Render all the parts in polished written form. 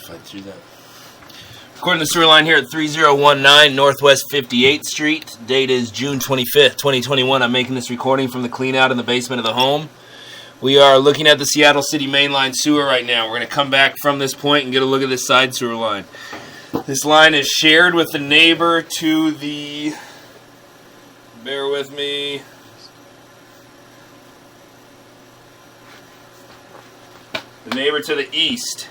fight through that. Recording the sewer line here at 3019 Northwest 58th Street. Date is June 25th, 2021. I'm making this recording from the clean out in the basement of the home. We are looking at the Seattle City mainline sewer right now. We're going to come back from this point and get a look at this side sewer line. This line is shared with the neighbor to the, bear with me, the neighbor to the east,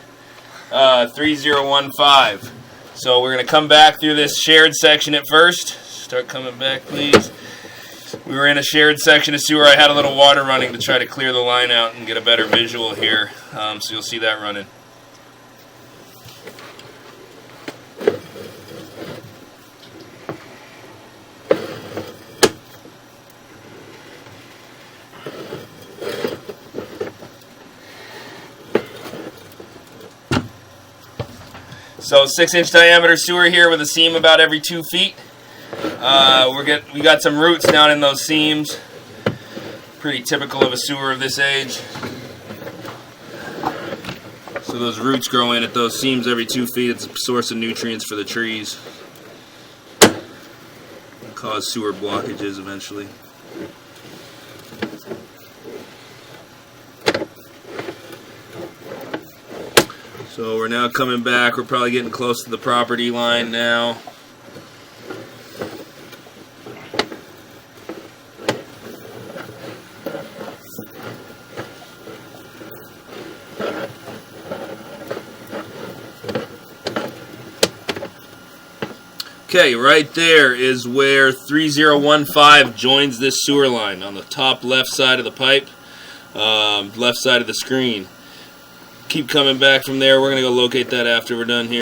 3015. So we're going to come back through this shared section at first. Start coming back, please. We were in a shared section of sewer. I had a little water running to try to clear the line out and get a better visual here. So you'll see that running. So 6-inch diameter sewer here with a seam about every 2 feet. We got some roots down in those seams. Pretty typical of a sewer of this age. So those roots grow in at those seams every 2 feet. It's a source of nutrients for the trees. It'll cause sewer blockages eventually. So we're now coming back. We're probably getting close to the property line now. Okay, right there is where 3015 joins this sewer line on the top left side of the pipe, left side of the screen. Keep coming back from there. We're going to go locate that after we're done here.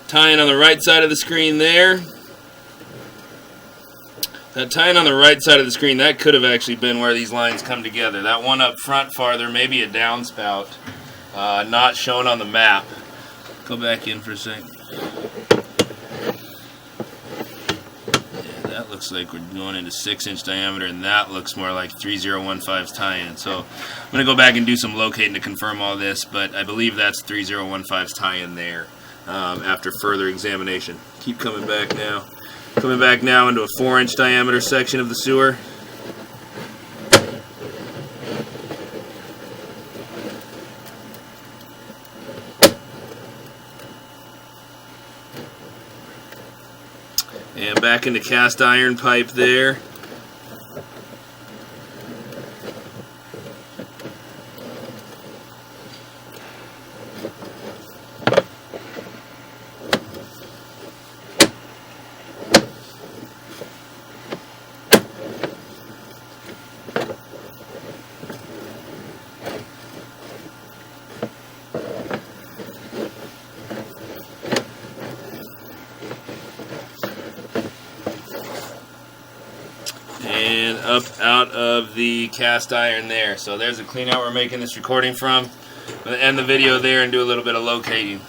Tying on the right side of the screen there. That tying on the right side of the screen, that could have actually been where these lines come together. That one up front farther, maybe a downspout, not shown on the map. Go back in for a second. Yeah, that looks like we're going into 6-inch diameter, and that looks more like 3015's tie-in. So I'm going to go back and do some locating to confirm all this, but I believe that's 3015's tie-in there after further examination. Keep coming back now. Coming back now into a 4-inch diameter section of the sewer. And back into cast iron pipe there. And up out of the cast iron there. So there's a clean out we're making this recording from. I'm going to end the video there and do a little bit of locating.